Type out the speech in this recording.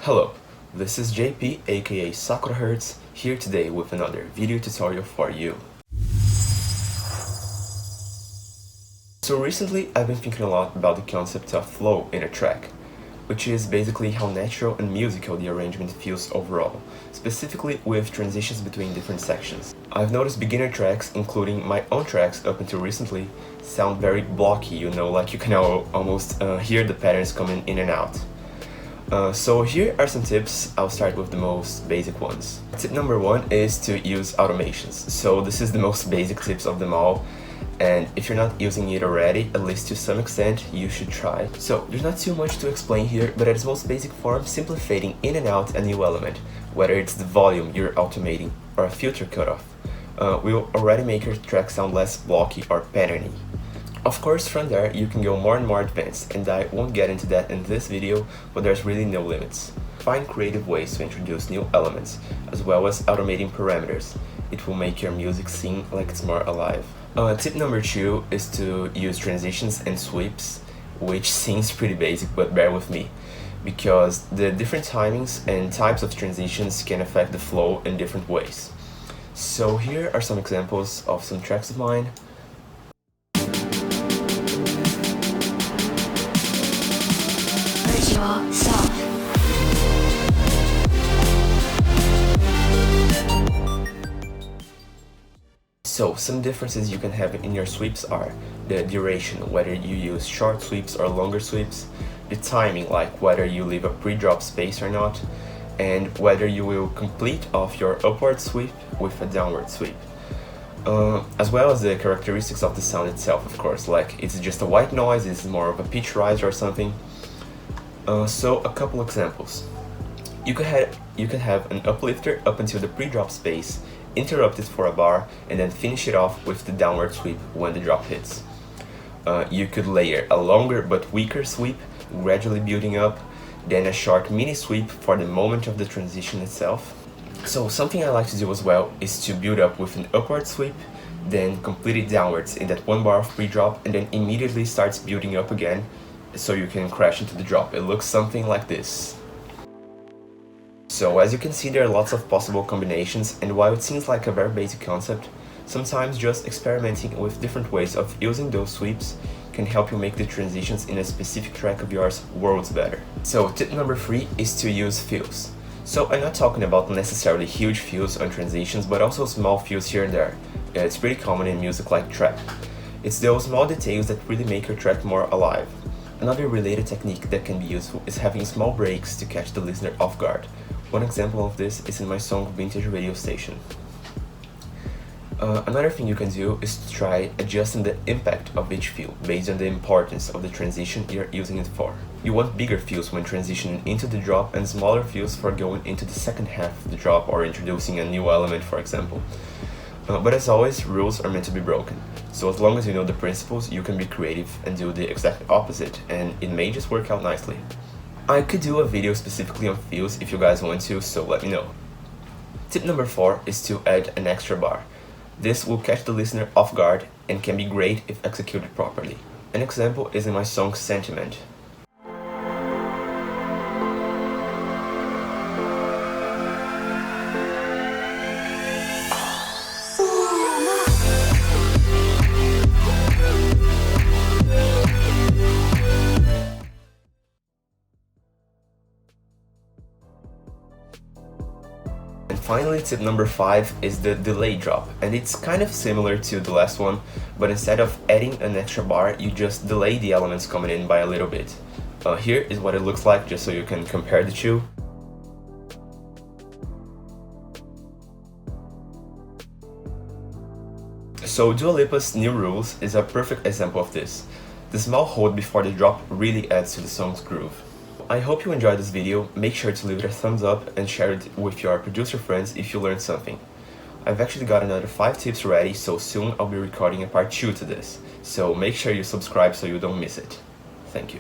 Hello, this is JP aka Sakura here today with another video tutorial for you. So recently I've been thinking a lot about the concept of flow in a track, which is basically how natural and musical the arrangement feels overall, specifically with transitions between different sections. I've noticed beginner tracks, including my own tracks up until recently, sound very blocky, like you can almost hear the patterns coming in and out. So here are some tips. I'll start with the most basic ones. Tip number one is to use automations. So this is the most basic tips of them all, and if you're not using it already, at least to some extent, you should try. So there's not too much to explain here, but at its most basic form, simply fading in and out a new element, whether it's the volume you're automating or a filter cutoff, will already make your track sound less blocky or patterny. Of course, from there, you can go more and more advanced, and I won't get into that in this video, but there's really no limits. Find creative ways to introduce new elements, as well as automating parameters. It will make your music seem like it's more alive. Tip number two is to use transitions and sweeps, which seems pretty basic, but bear with me, because the different timings and types of transitions can affect the flow in different ways. So here are some examples of some tracks of mine. So some differences you can have in your sweeps are the duration, whether you use short sweeps or longer sweeps, the timing, like whether you leave a pre-drop space or not, and whether you will complete off your upward sweep with a downward sweep. As well as the characteristics of the sound itself, of course, like it's just a white noise, it's more of a pitch riser or something. So a couple examples. You could have an uplifter up until the pre-drop space, interrupt it for a bar, and then finish it off with the downward sweep when the drop hits. You could layer a longer but weaker sweep, gradually building up, then a short mini sweep for the moment of the transition itself. So something I like to do as well is to build up with an upward sweep, then complete it downwards in that one bar of pre-drop, and then immediately starts building up again, so you can crash into the drop. It looks something like this. So as you can see, there are lots of possible combinations, and while it seems like a very basic concept, sometimes just experimenting with different ways of using those sweeps can help you make the transitions in a specific track of yours worlds better. So tip number three is to use fills. So I'm not talking about necessarily huge fills on transitions, but also small fills here and there. It's pretty common in music like trap. It's those small details that really make your track more alive. Another related technique that can be useful is having small breaks to catch the listener off guard. One example of this is in my song Vintage Radio Station. Another thing you can do is to try adjusting the impact of each fill based on the importance of the transition you're using it for. You want bigger fills when transitioning into the drop and smaller fills for going into the second half of the drop or introducing a new element, for example. But as always, rules are meant to be broken. So as long as you know the principles, you can be creative and do the exact opposite, and it may just work out nicely. I could do a video specifically on fills if you guys want to, so let me know. Tip number four is to add an extra bar. This will catch the listener off guard and can be great if executed properly. An example is in my song Sentiment. Finally, tip number five is the delay drop, and it's kind of similar to the last one, but instead of adding an extra bar, you just delay the elements coming in by a little bit. Here is what it looks like, just so you can compare the two. So Dua Lipa's New Rules is a perfect example of this. The small hold before the drop really adds to the song's groove. I hope you enjoyed this video. Make sure to leave it a thumbs up and share it with your producer friends if you learned something. I've actually got another 5 tips ready, so soon I'll be recording a part 2 to this. So make sure you subscribe so you don't miss it. Thank you.